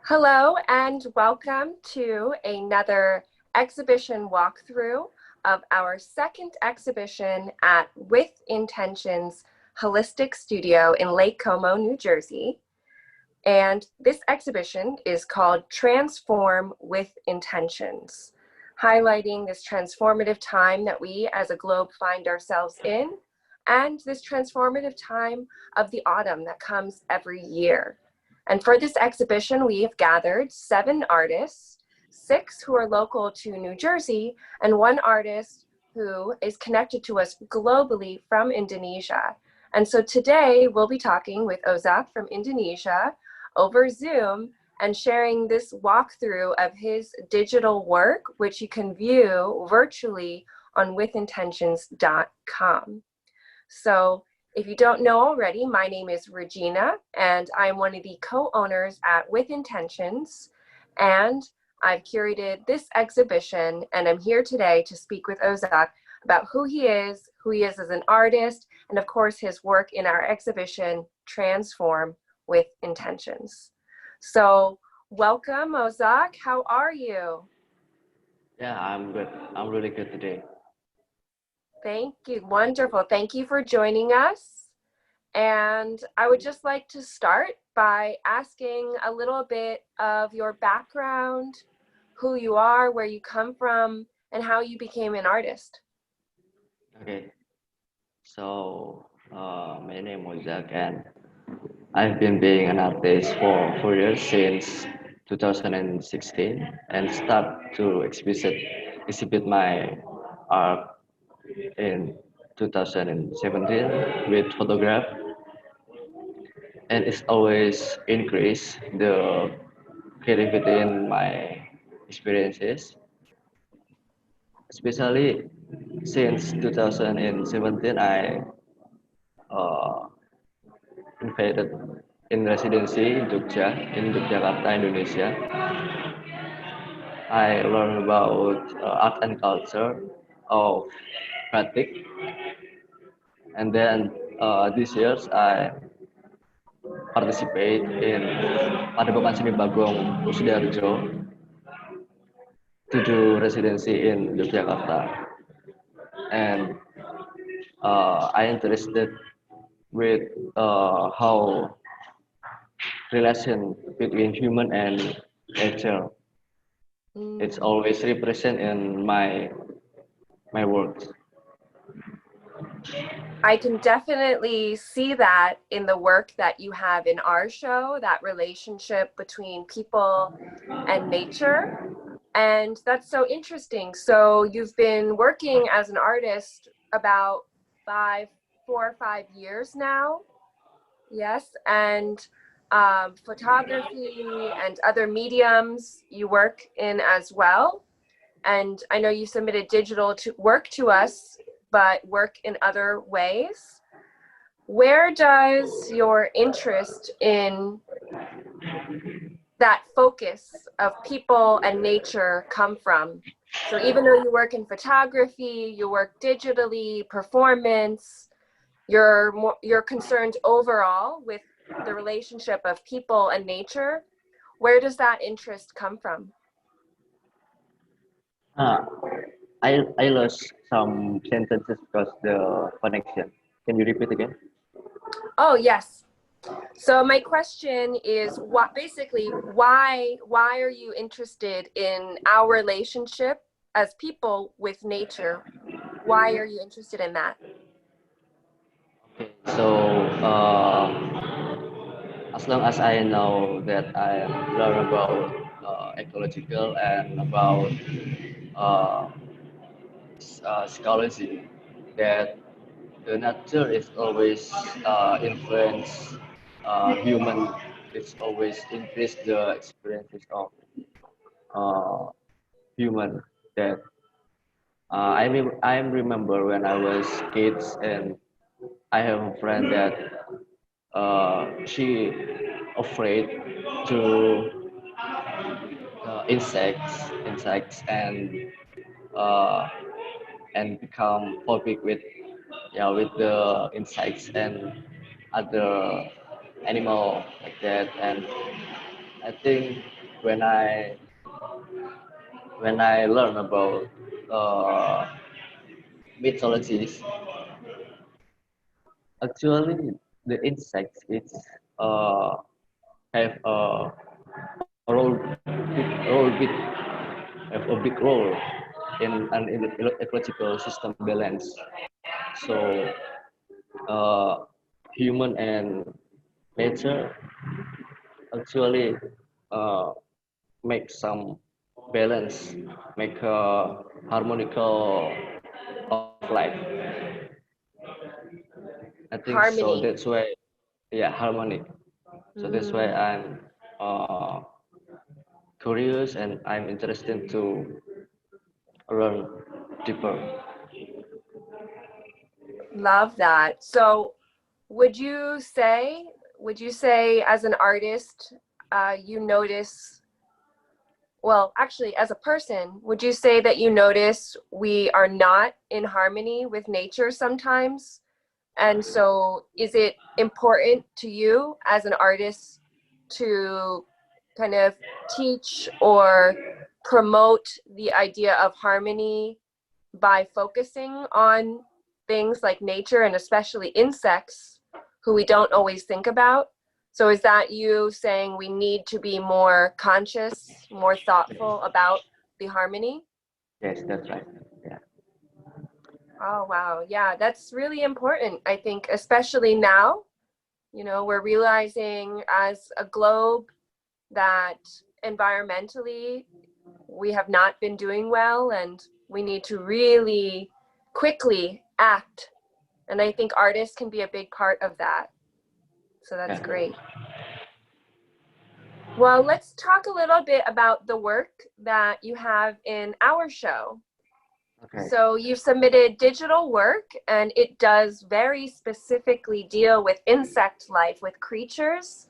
Hello and welcome to another exhibition walkthrough of our second exhibition at With Intentions Holistic Studio in Lake Como, New Jersey. And this exhibition is called Transform with Intentions, highlighting this transformative time that we as a globe find ourselves in, and this transformative time of the autumn that comes every year. And for this exhibition, we have gathered 7 artists, 6 who are local to New Jersey, and 1 artist who is connected to us globally from Indonesia. And so today we'll be talking with Ozaques from Indonesia over Zoom and sharing this walkthrough of his digital work, which you can view virtually on withintentions.com. So if you don't know already, my name is Regina, and I'm one of the co-owners at With Intentions, and I've curated this exhibition, and I'm here today to speak with Ozaques about who he is as an artist, and of course his work in our exhibition, Transform with Intentions. So welcome, Ozaques. How are you? Yeah, I'm good. I'm really good today. Thank you. Wonderful. Thank you for joining us. And I would just like to start by asking a little bit of your background, who you are, where you come from, and how you became an artist. Okay. So, my name is Ozaques, and I've been being an artist for 4 years since 2016, and start to exhibit my art in 2017 with photograph, and it's always increased the creativity in my experiences, especially since 2017 I uh, invited in residency in Jogja, in Yogyakarta, Indonesia. I learned about art and culture of batik, and then this years I participate in Padepokan Seni Bagong Sidoarjo to do residency in Yogyakarta, and I interested with how relation between human and nature. It's always represent in my works. I can definitely see that in the work that you have in our show, that relationship between people and nature. And that's so interesting. So you've been working as an artist about 4 or 5 years now. Yes. And photography and other mediums you work in as well. And I know you submitted digital work to us, but work in other ways. Where does your interest in that focus of people and nature come from? So even though you work in photography, you work digitally, performance, you're concerned overall with the relationship of people and nature. Where does that interest come from? Ah, I lost some sentences because the connection. Can you repeat again? Oh, yes. So my question is, why are you interested in our relationship as people with nature? Why are you interested in that? Okay. So as long as I know that I learn about ecological and about uh, psychology, that the nature is always influence human. It's always increase the experiences of uh, human. That I remember when I was kids, and I have a friend that she afraid to insects uh, and become phobic with, yeah, with the insects and other animal like that. And I think when I learn about mythologies, actually the insects it's uh, have a big have a big role in an ecological system balance. So uh, human and nature actually uh, make some balance, make a harmonical of life. I think so. Harmony. That's why, yeah, harmonic. So that's why Mm, I'm uh, curious and I'm interested to learn deeper. love that. So, would you say, as an artist, you notice, well, actually, as a person, would you say that you notice we are not in harmony with nature sometimes? And so, is it important to you as an artist to kind of teach or promote the idea of harmony by focusing on things like nature and especially insects who we don't always think about? So, is that you saying we need to be more conscious, more thoughtful about the harmony? Yes, that's right. Yeah, Oh, wow. Yeah, that's really important. I think, especially now, we're realizing as a globe that environmentally we have not been doing well and we need to really quickly act. And I think artists can be a big part of that. So that's yeah. great. Well, let's talk a little bit about the work that you have in our show. Okay. So you've submitted digital work, and it does very specifically deal with insect life, with creatures.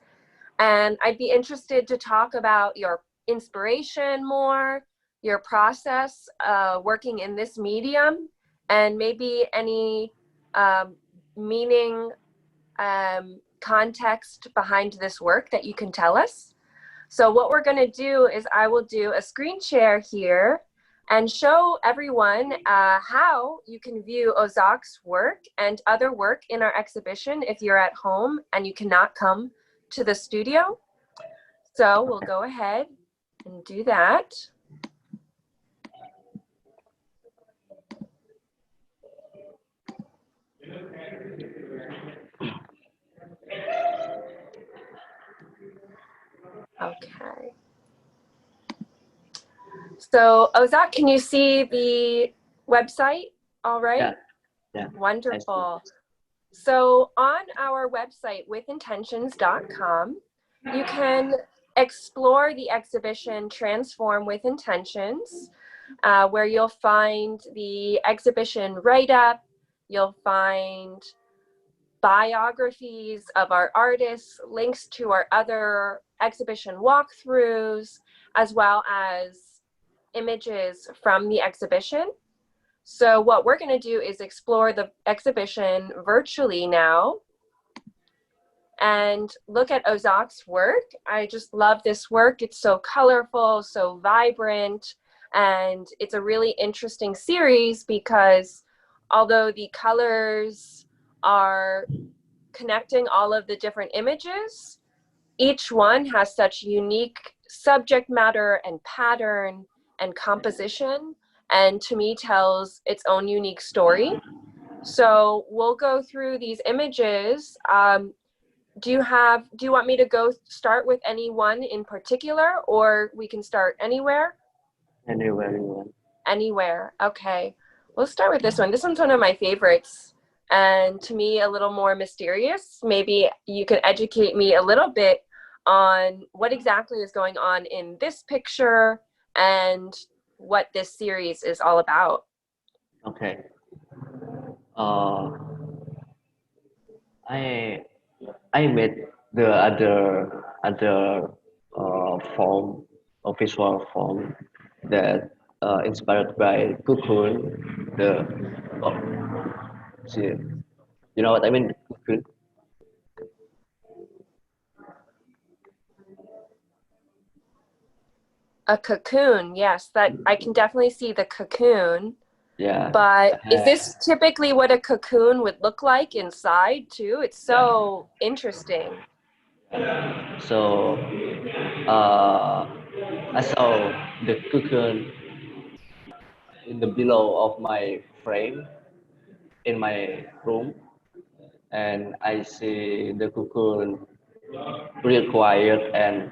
And I'd be interested to talk about your inspiration more, your process working in this medium, and maybe any meaning, context behind this work that you can tell us. So what we're going to do is I will do a screen share here and show everyone how you can view Ozaques' work and other work in our exhibition if you're at home and you cannot come to the studio. So we'll go ahead and do that. Okay. So Ozak, can you see the website? All right. Yeah, yeah. I see. Wonderful. So on our website, withintentions.com, you can explore the exhibition Transform with Intentions, where you'll find the exhibition write-up, you'll find biographies of our artists, links to our other exhibition walkthroughs, as well as images from the exhibition. So what we're going to do is explore the exhibition virtually now and look at Ozaques' work. I just love this work. It's so colorful, so vibrant, and it's a really interesting series because although the colors are connecting all of the different images, each one has such unique subject matter and pattern and composition, and to me tells its own unique story. So we'll go through these images. Do you want me to go start with any one in particular, or we can start anywhere? Anywhere you want. Anywhere. Okay. We'll start with this one. This one's one of my favorites, and to me a little more mysterious. Maybe you can educate me a little bit on what exactly is going on in this picture and what this series is all about. Okay. Uh, I I made the other form, a visual form that inspired by cocoon. The oh, see, you know what I mean? Cocoon. A cocoon, yes, that I can definitely see the cocoon. Yeah, But is uh, this typically what a cocoon would look like inside too? It's yeah. so interesting. So uh, I saw the cocoon in the below of my frame in my room, and I see the cocoon real quiet, and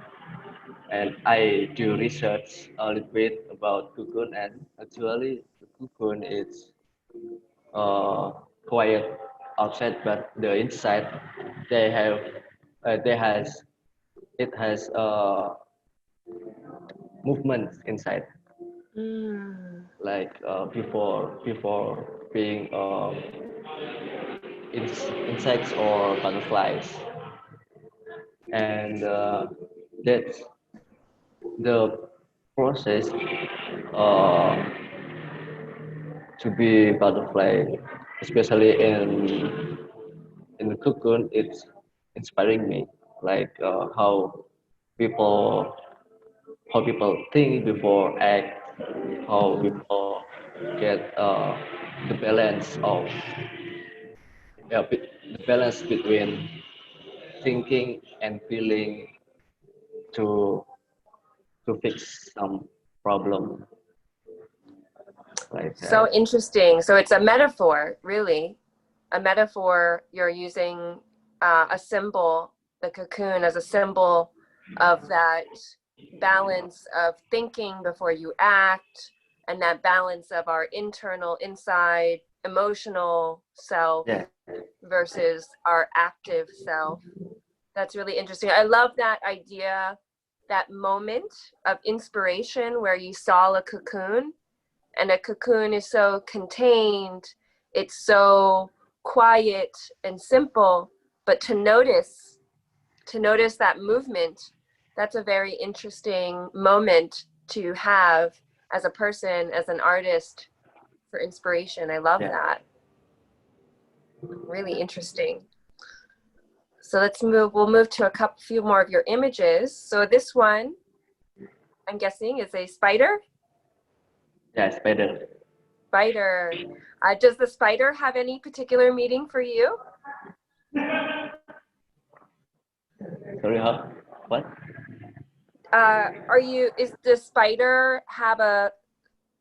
I do research a little bit about cocoon, and actually the cocoon is uh, quiet outside, but the inside they have they has it has movements inside, Mm. like before being insects or butterflies, and that's the process uh, to be butterfly, especially in the cocoon. It's inspiring me, like people how people think before act, how people get the balance of the balance between thinking and feeling to fix some problem like So that. interesting. So it's a metaphor, really. A metaphor. You're using a symbol, the cocoon, as a symbol of that balance of thinking before you act, and that balance of our internal, inside, emotional self Yeah, versus our active self. That's really interesting. I love that idea, that moment of inspiration where you saw a cocoon, and a cocoon is so contained, it's so quiet and simple, but to notice that movement, that's a very interesting moment to have as a person, as an artist, for inspiration. I love yeah. that. Really interesting. So we'll move to a few more of your images. So this one, I'm guessing, is a spider. Yeah, spider. Spider. Does the spider have any particular meaning for you? Sorry, how? What? Is the spider have a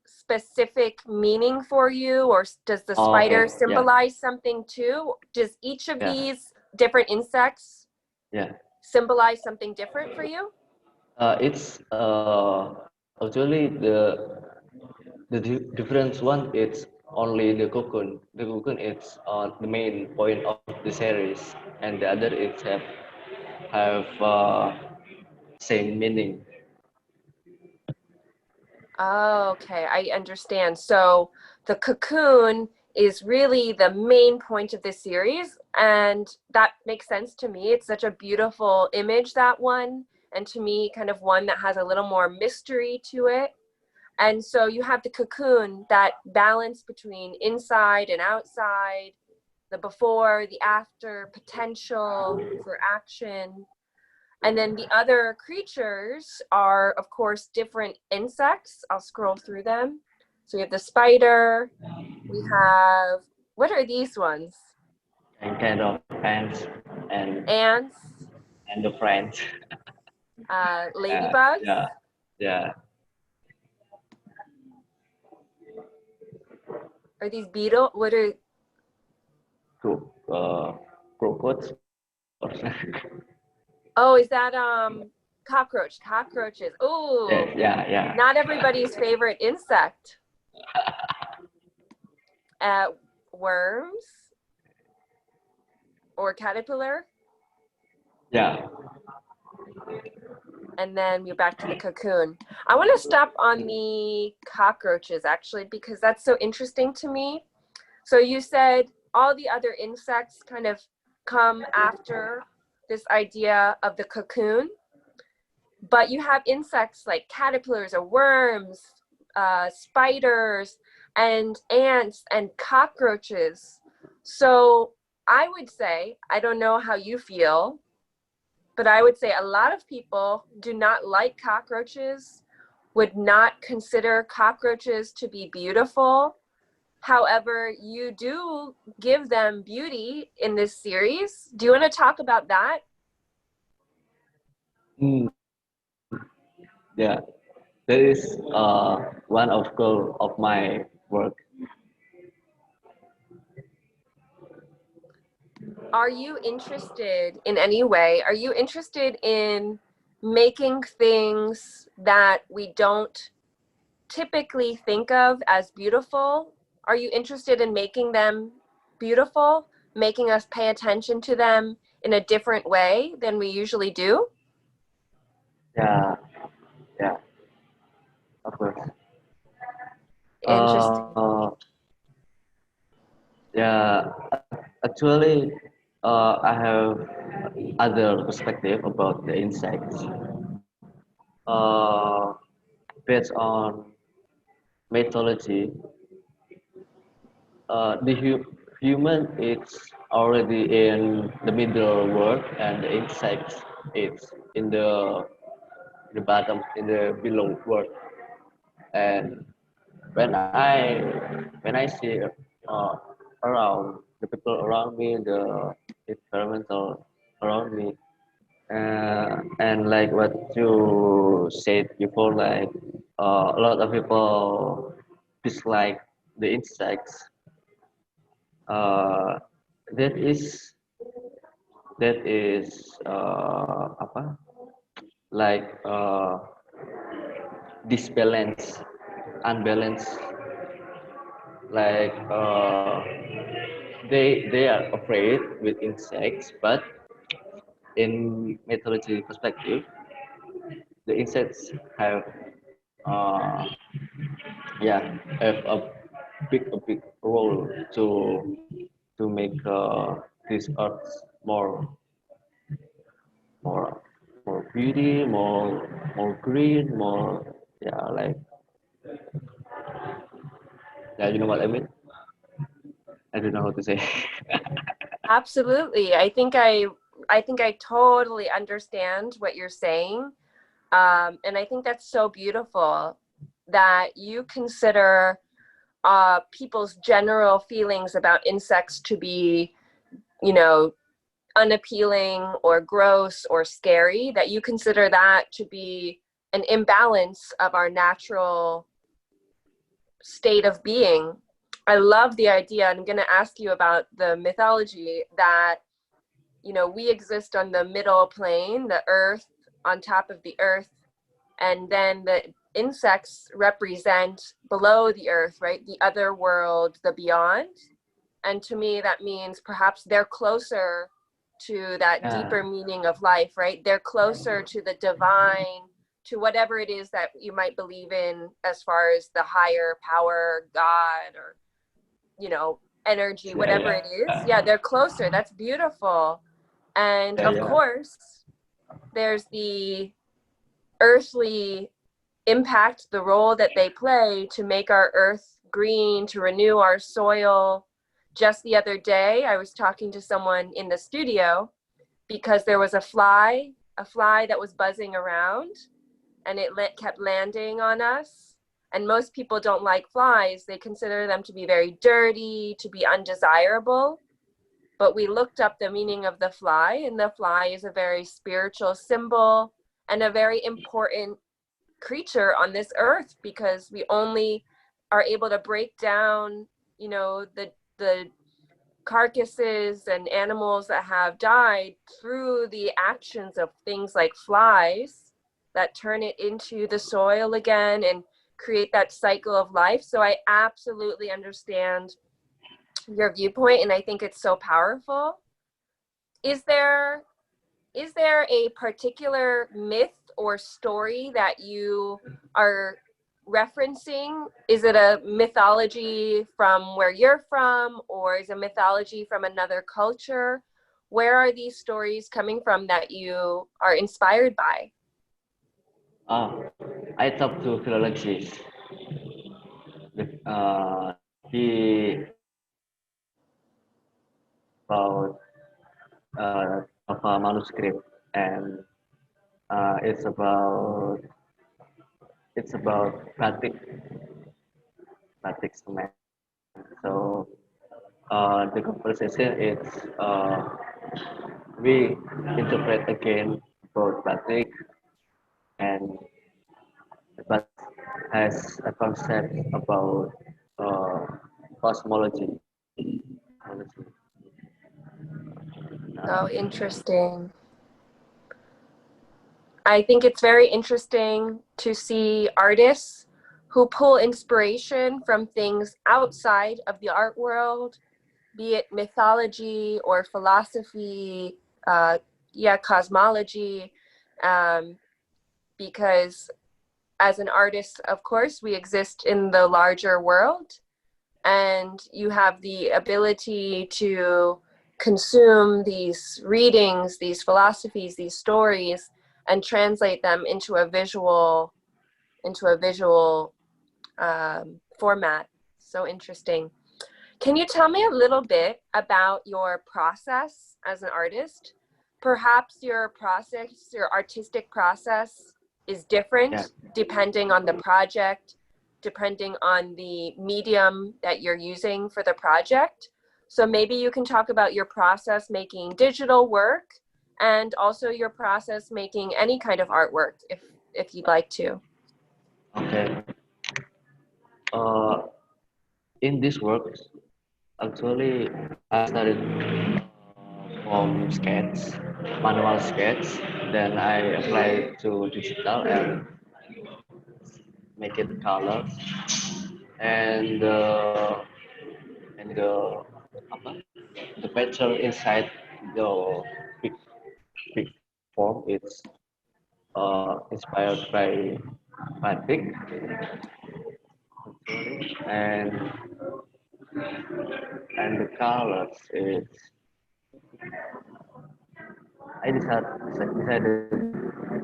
specific meaning for you, or does the Oh, spider okay. Yeah, symbolize something too? Does each of yeah, these different insects yeah. symbolize something different for you? It's actually the difference one. It's only the cocoon. The cocoon is the main point of the series, and the other it have same meaning. Oh, okay, I understand. So the cocoon is really the main point of this series, and that makes sense to me. It's such a beautiful image, that one, and to me, kind of one that has a little more mystery to it. And so you have the cocoon, that balance between inside and outside, the before, the after, potential for action. And then the other creatures are, of course, different insects. I'll scroll through them. So we have the spider. We have, what are these ones? And kind of ants and Ants, the friends. Yeah, ladybugs. yeah, yeah. Are these beetle? What are, Cool. Crocodiles. oh, is that cockroach? Cockroaches. Oh, Yeah, yeah, yeah, not everybody's favorite insect. Uh, worms or caterpillar. yeah. And then we're back to the cocoon. I want to stop on the cockroaches, actually, because that's so interesting to me. So you said all the other insects kind of come after this idea of the cocoon, but you have insects like caterpillars or worms, spiders, and ants and cockroaches. So I would say, I don't know how you feel, but I would say a lot of people do not like cockroaches, would not consider cockroaches to be beautiful. However, you do give them beauty in this series. Do you want to talk about that? Mm, yeah, that is one of goal of my work. Are you interested in any way? Are you interested in making things that we don't typically think of as beautiful? Are you interested in making them beautiful, making us pay attention to them in a different way than we usually do? Yeah, yeah, of course. Interesting. Yeah, actually, I have other perspective about the insects. Uh, Based on mythology, human is already in the middle world, and the insects is in the bottom, in the below world. And when I see around the people around me, the environmental around me, and like what you said before, like a lot of people dislike the insects. Uh, that is apa, like disbalance, unbalanced, like they are afraid with insects, but in mythology perspective, the insects have uh, yeah, have a big role to make this earth more more more beauty, more green, more, yeah, like, yeah, you know what I mean. I don't know how to say. Absolutely. I think I totally understand what you're saying. And I think that's so beautiful that you consider people's general feelings about insects to be, you know, unappealing or gross or scary, that you consider that to be an imbalance of our natural state of being. I love the idea. I'm going to ask you about the mythology that, we exist on the middle plane, the earth, on top of the earth, and then the insects represent below the earth, right? The other world, the beyond. And to me, that means perhaps they're closer to that Yeah, deeper meaning of life, right? They're closer to the divine, to whatever it is that you might believe in as far as the higher power, God, or, energy, yeah, whatever it is. yeah, Yeah, they're closer. That's beautiful. And yeah, of yeah, course, there's the earthly impact, the role that they play to make our earth green, to renew our soil. Just the other day, I was talking to someone in the studio because there was a fly that was buzzing around, and it kept landing on us. And most people don't like flies. They consider them to be very dirty, to be undesirable. But we looked up the meaning of the fly, and the fly is a very spiritual symbol and a very important creature on this earth, because we only are able to break down, the carcasses and animals that have died through the actions of things like flies that turn it into the soil again and create that cycle of life. So I absolutely understand your viewpoint, and I think it's so powerful. Is there is there a particular myth or story that you are referencing? Is it a mythology from where you're from, or is it mythology from another culture? Where are these stories coming from that you are inspired by? ah, I talked to philologists. He about of a manuscript, and it's about it's about batik cement. So the conversation is we interpret again about batik and but has a concept about uh, cosmology. So interesting. I think it's very interesting to see artists who pull inspiration from things outside of the art world, be it mythology or philosophy, cosmology, um, because as an artist, of course, we exist in the larger world, and you have the ability to consume these readings, these philosophies, these stories, and translate them into a visual format. So interesting. Can you tell me a little bit about your process as an artist? Perhaps your artistic process is Yeah. different depending on the project, depending on the medium that you're using for the project. So maybe you can talk about your process making digital work and also your process making any kind of artwork if you'd like to. Okay. Uh, in this work, actually, I started from sketch, manual sketch. Then I applied to digital and make it color. And apa, the picture inside the big big form is inspired by batik and the colors is I decided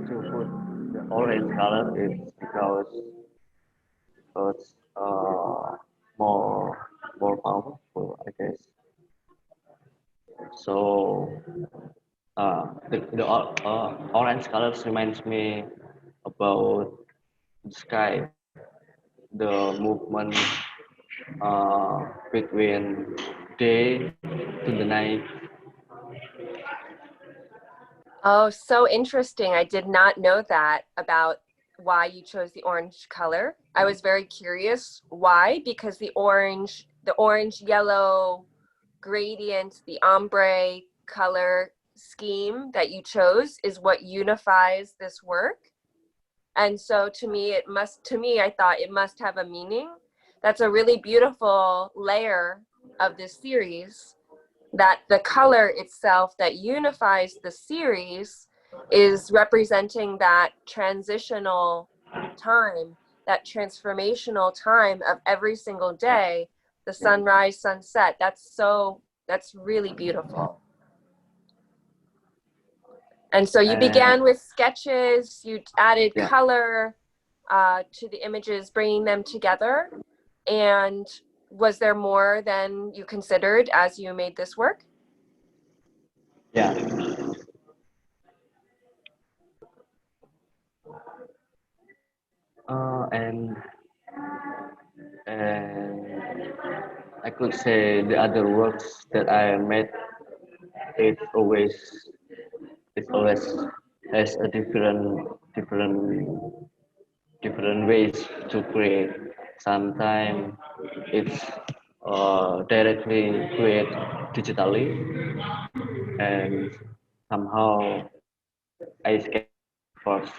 to put the orange color is because more powerful, I guess. So the orange colors reminds me about the sky, the movement between day to the night. Oh, so interesting. I did not know that about why you chose the orange color. I was very curious why, because the orange yellow gradient, the ombre color scheme that you chose is what unifies this work. And so to me, I thought it must have a meaning. That's a really beautiful layer of this series, that the color itself that unifies the series is representing that transitional time, that transformational time of every single day, the Yeah, sunrise, sunset. That's really beautiful. And so you began and with sketches, you added yeah, color to the images, bringing them together. And was there more than you considered as you made this work? yeah, and and I could say the other works that I made it always it always has a different ways to create. Sometimes it's directly create digitally, and somehow I sketch first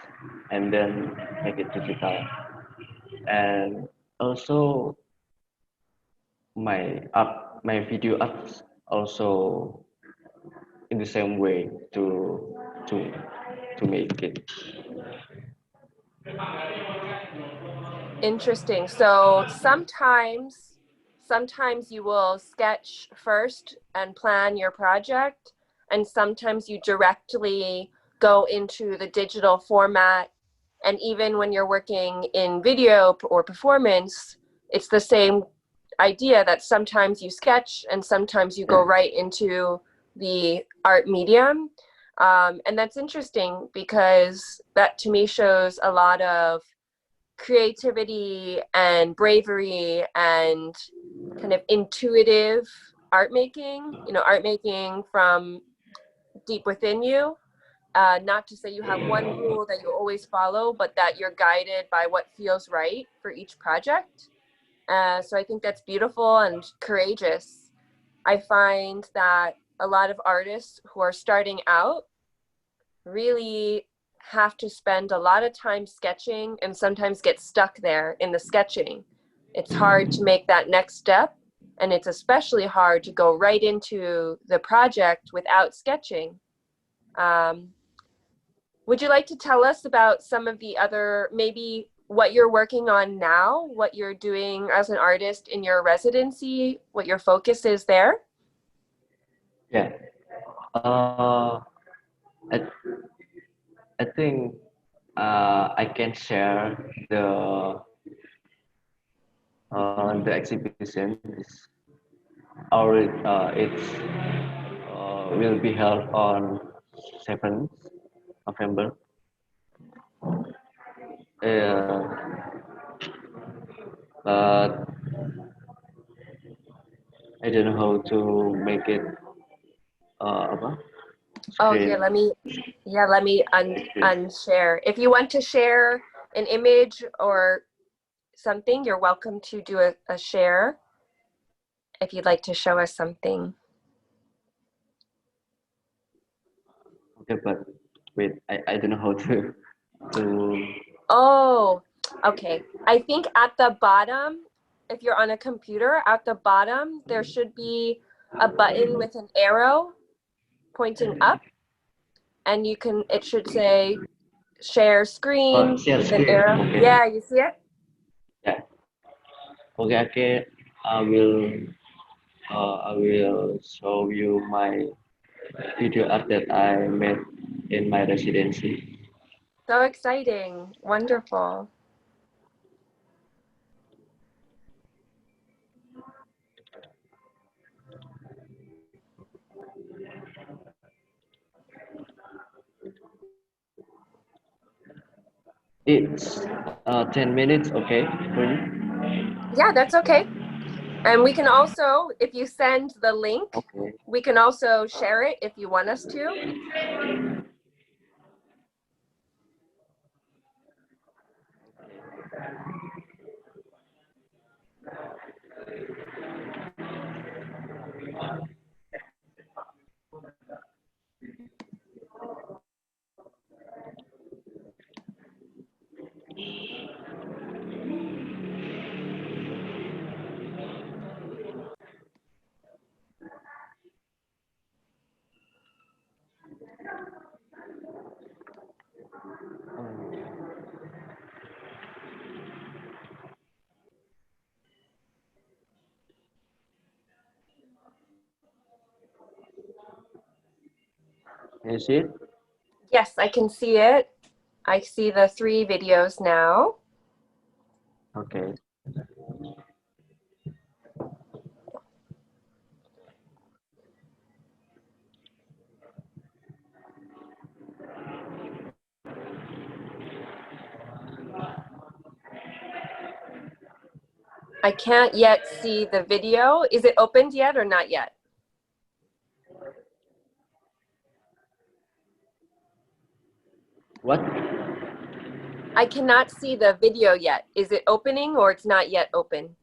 and then make it digital. And also my video art also in the same way to to make it. Interesting. So sometimes you will sketch first and plan your project, and sometimes you directly go into the digital format. And even when you're working in video or performance, it's the same idea that sometimes you sketch and sometimes you go Yeah, right into the art medium. And that's interesting because that to me shows a lot of creativity and bravery and kind of intuitive art making, art making from deep within you. Not to say you have one rule that you always follow, but that you're guided by what feels right for each project. So I think that's beautiful and courageous. I find that a lot of artists who are starting out really have to spend a lot of time sketching and sometimes get stuck there in the sketching. It's hard to make that next step, and it's especially hard to go right into the project without sketching. Would you like to tell us about some of the other, maybe what you're working on now, what you're doing as an artist in your residency, what your focus is there? Yeah. I, I think I can share the exhibition is already it's will be held on 7th November. But I don't know how to make it apa? Oh, Screen. let me unshare. If you want to share an image or something, you're welcome to do a share if you'd like to show us something. Okay, but wait, I don't know how to. Oh, okay. I think at the bottom, if you're on a computer, at the bottom, there should be a button with an arrow pointing up, and it should say share screen Share with an screen. arrow. Okay. Yeah, you see it? Yeah. Okay. I will show you my video art that I made in my residency. So exciting. Wonderful. It's 10 minutes, okay, for you? Yeah, that's okay. And we can also, if you send the link, Okay. we can also share it if you want us to. Can you see it? Yes, I can see it. I see the 3 videos now. Okay. I can't yet see the video. Is it opened yet or not yet? What? I cannot see the video yet. Is it opening or it's not yet open?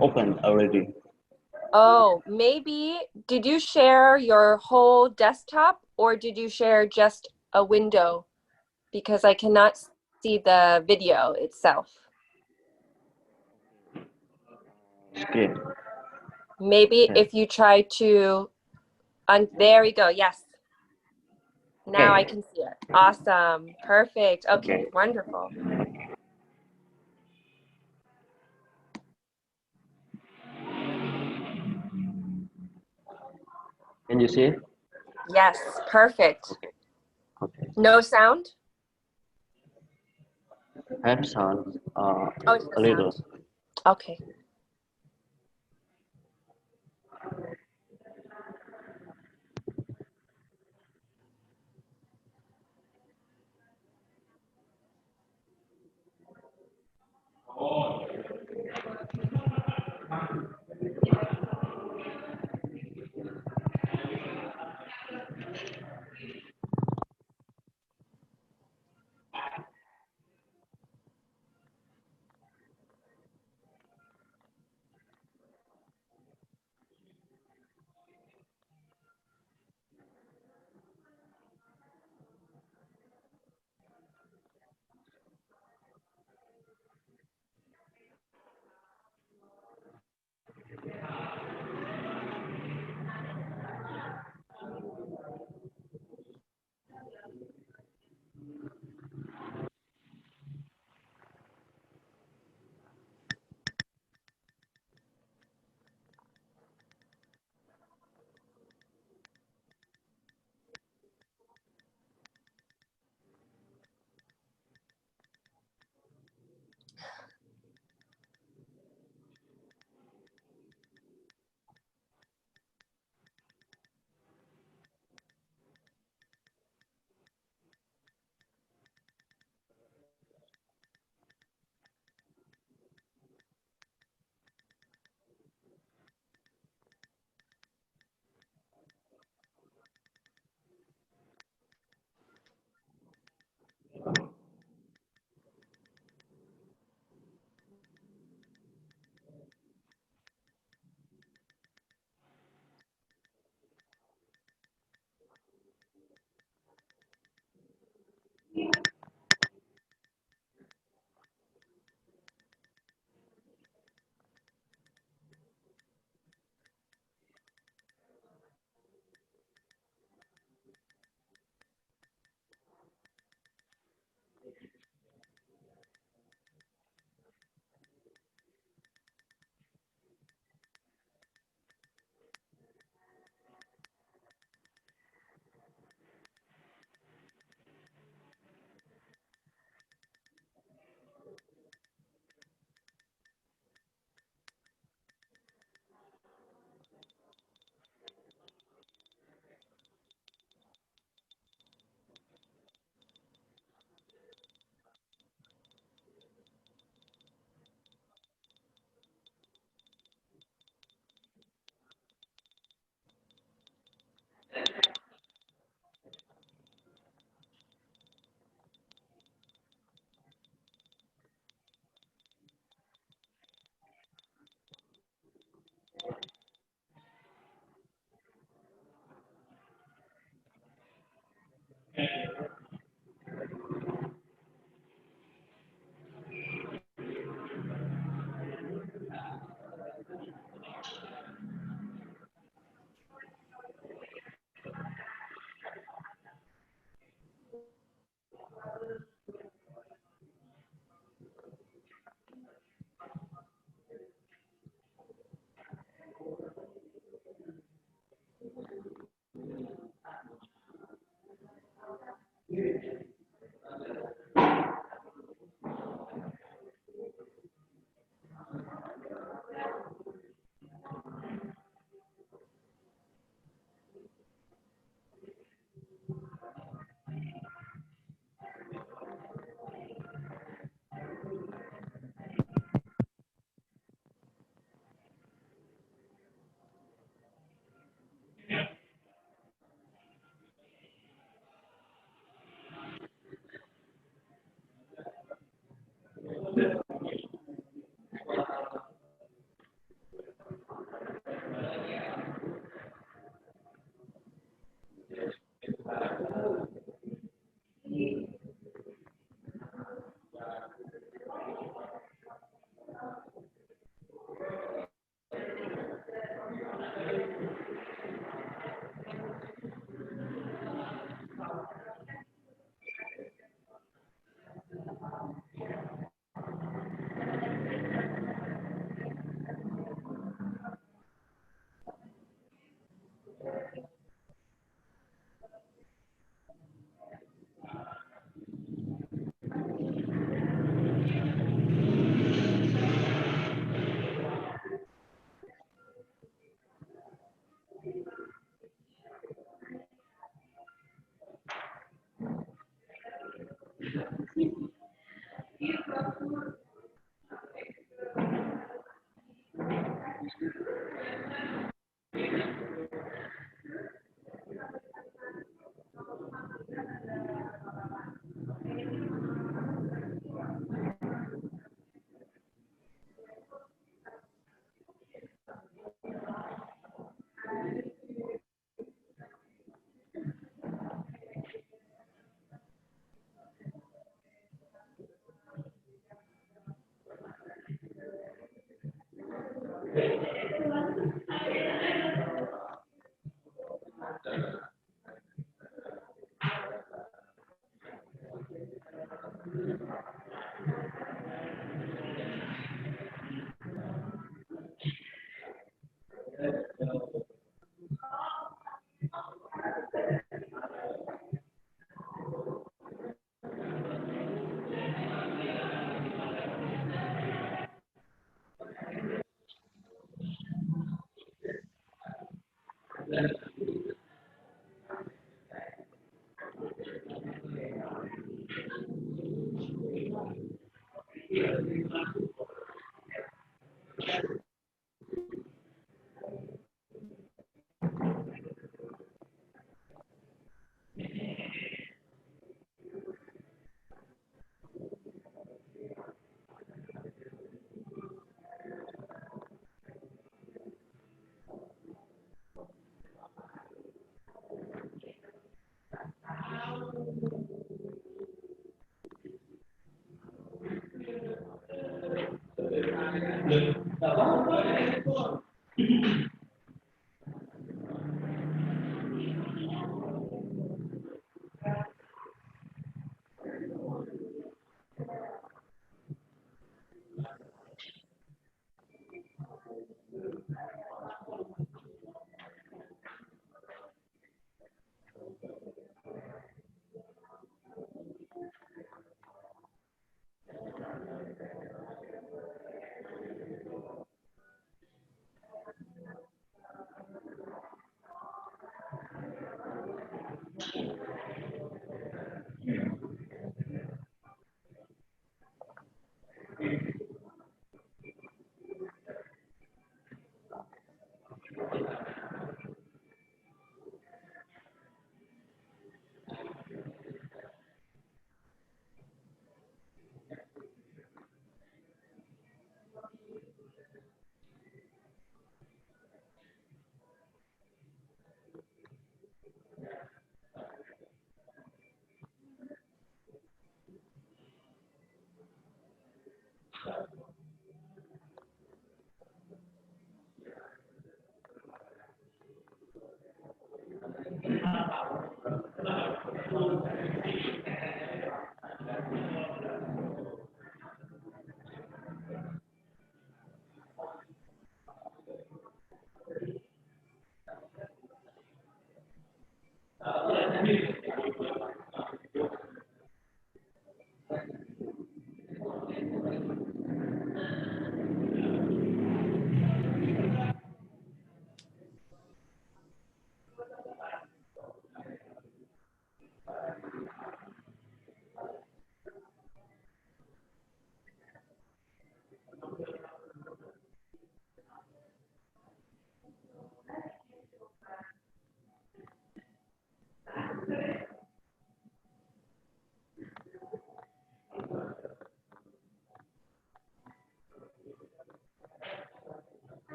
Open already. Oh, maybe, did you share your whole desktop or did you share just a window? Because I cannot see the video itself. Screen. Maybe Yeah. if you try to, there we go, yes. Now I Okay. can see it. Awesome, perfect, okay, Okay. wonderful. Can you see it? Yes, perfect. Okay. Okay. No sound? Have sound Oh, it's a the little. sound. Okay.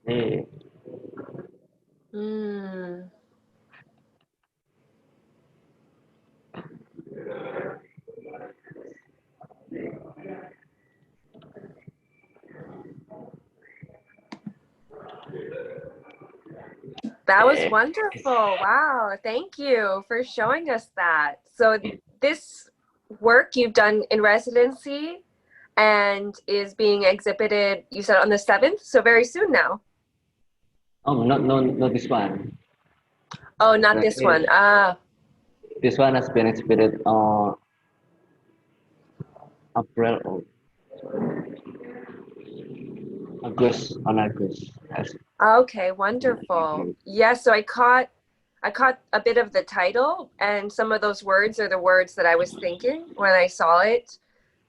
Hey, Mm. That was yeah. wonderful. Wow. Thank you for showing us that. So, this work you've done in residency and is being exhibited, you said on the 7th, so very soon now. Oh, not this one. Oh, not this one. Right. Ah, This one has been exhibited on April or August, on August. Yes. okay, wonderful. Yes, so I caught a bit of the title, and some of those words are the words that I was thinking when I saw it.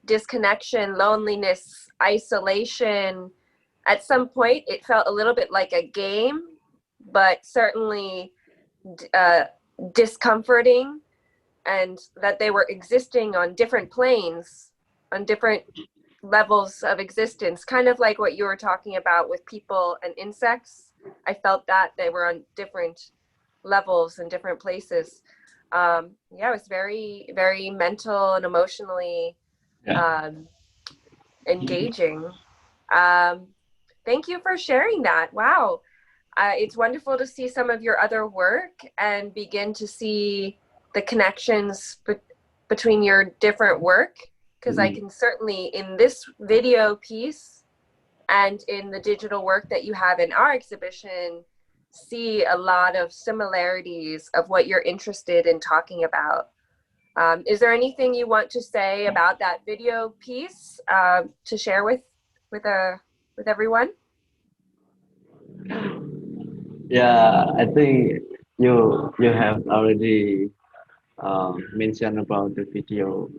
Disconnection, loneliness, isolation. At some point, it felt a little bit like a game, but certainly uh, discomforting, and that they were existing on different planes, on different levels of existence, kind of like what you were talking about with people and insects. I felt that they were on different levels and different places. Yeah, it was very, very mental and emotionally Yeah. um, engaging. Um, Thank you for sharing that. Wow. It's wonderful to see some of your other work and begin to see the connections between your different work, because I Mm. can certainly, in this video piece and in the digital work that you have in our exhibition, see a lot of similarities of what you're interested in talking about. Is there anything you want to say about that video piece to share with uh, with everyone? Yeah, I think you have already mentioned about the video.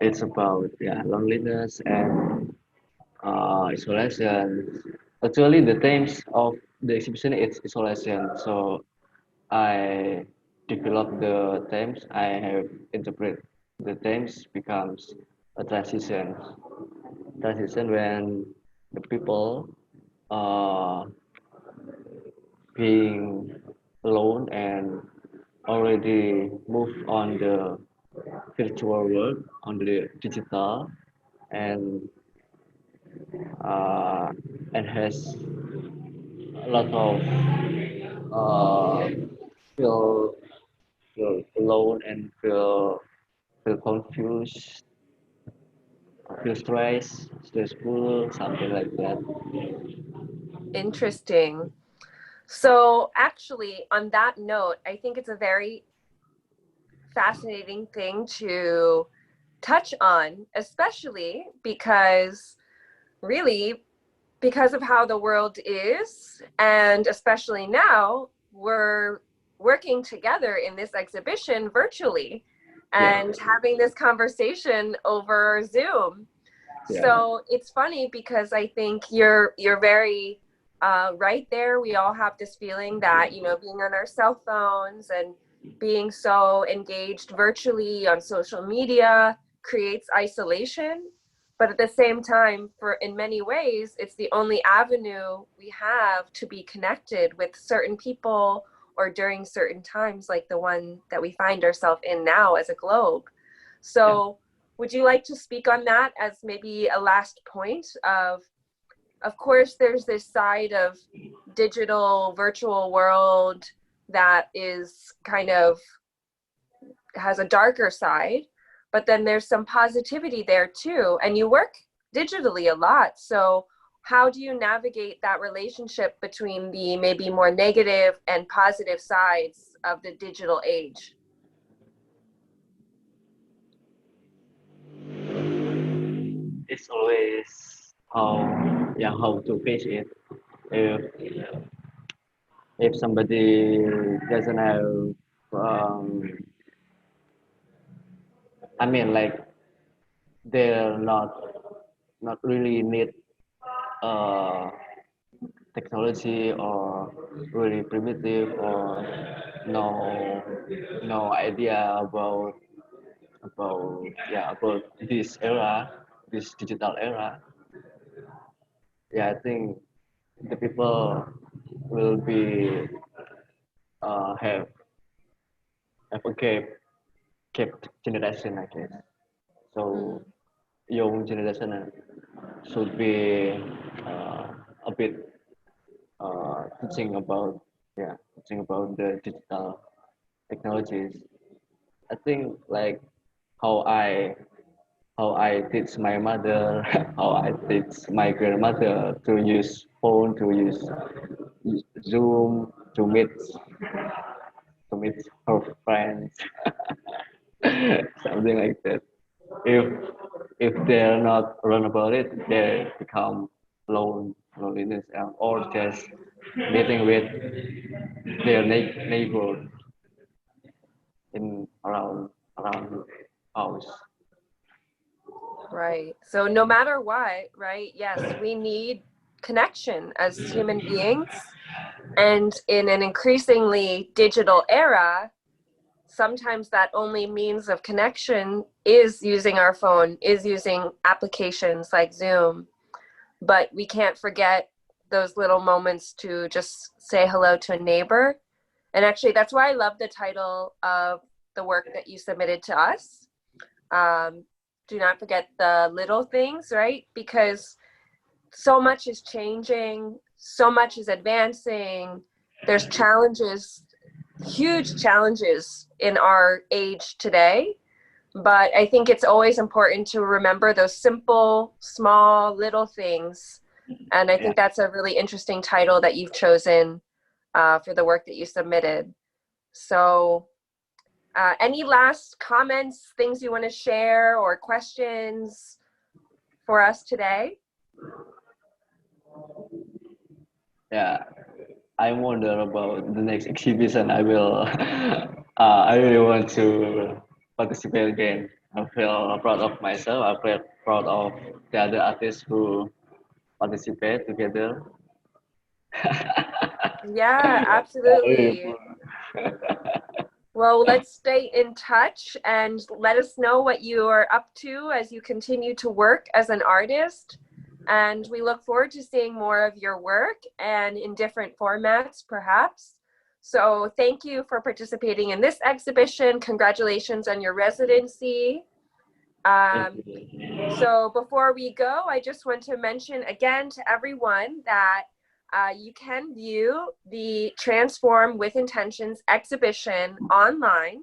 It's about loneliness and isolation. Actually, the themes of the exhibition is isolation. So I develop the themes. I have interpret the themes becomes a transition. Transition when the people uh, being alone and already move on the virtual world on the digital and uh, and has a lot of uh, feel feel alone and feel confused, feel stressful, something like that. Interesting. So, actually, on that note, I think it's a very fascinating thing to touch on, especially because really, because of how the world is, and especially now, we're working together in this exhibition virtually Yeah, and having this conversation over Zoom. yeah, So it's funny because I think you're very right there. We all have this feeling that, being on our cell phones and being so engaged virtually on social media creates isolation. But at the same time, for in many ways, it's the only avenue we have to be connected with certain people or during certain times, like the one that we find ourselves in now as a globe. yeah. So would you like to speak on that as maybe a last point of course, there's this side of digital virtual world that is kind of has a darker side, but then there's some positivity there too. And you work digitally a lot. So how do you navigate that relationship between the maybe more negative and positive sides of the digital age? It's always how to face it. If if somebody doesn't have um, I mean like they're not really need uh, technology or really primitive or no no idea about yeah about this era, this digital era. Yeah, I think the people will be have a gap generation, I guess. So Mm, young generation should be a bit teaching about yeah teaching about the digital technologies. I think like how I how I teach my mother, how I teach my grandmother to use phone, to use Zoom, to meet her friends, something like that. If if they're not learn about it, they become loneliness or just meeting with their neighbor in around house. right. So no matter what, right? Yes, we need connection as human beings. And in an increasingly digital era, sometimes that only means of connection is using our phone, is using applications like Zoom. But we can't forget those little moments to just say hello to a neighbor. And actually, that's why I love the title of the work that you submitted to us. Um, do not forget the little things, right? Because so much is changing, so much is advancing. There's challenges, huge challenges in our age today. But I think it's always important to remember those simple, small, little things. And I Yeah. think that's a really interesting title that you've chosen for the work that you submitted. So, any last comments, things you want to share, or questions for us today? Yeah, I wonder about the next exhibition. I will. I really want to participate again. I feel proud of myself. I feel proud of the other artists who participate together. Yeah, Yeah, really. absolutely. Well, let's stay in touch and let us know what you are up to as you continue to work as an artist. And we look forward to seeing more of your work and in different formats, perhaps. So, thank you for participating in this exhibition. Congratulations on your residency. Thank Um, you. so before we go, I just want to mention again to everyone that you can view the Transform with Intentions exhibition online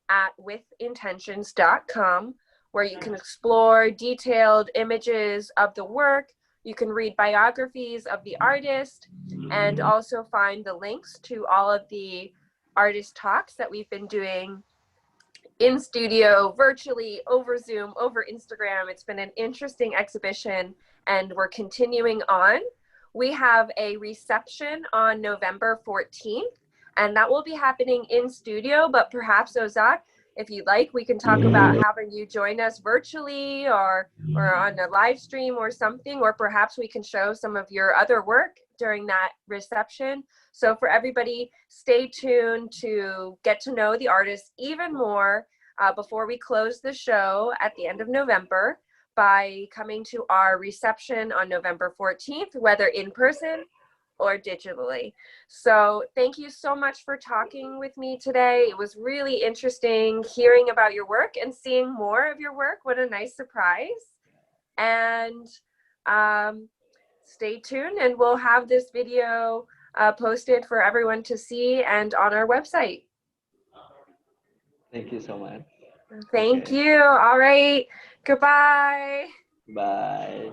at withintentions.com, where you can explore detailed images of the work. You can read biographies of the artist and also find the links to all of the artist talks that we've been doing in studio, virtually, over Zoom, over Instagram. It's been an interesting exhibition, and we're continuing on. We have a reception on November 14th, and that will be happening in studio, but perhaps, Ozak, if you'd like, we can talk about having you join us virtually or on a live stream or something, or perhaps we can show some of your other work during that reception. So for everybody, stay tuned to get to know the artist even more before we close the show at the end of November by coming to our reception on November 14th, whether in person or digitally. So thank you so much for talking with me today. It was really interesting hearing about your work and seeing more of your work. What a nice surprise. And stay tuned, and we'll have this video posted for everyone to see and on our website. Thank you so much. Thank Okay. you. All right. Goodbye. Bye.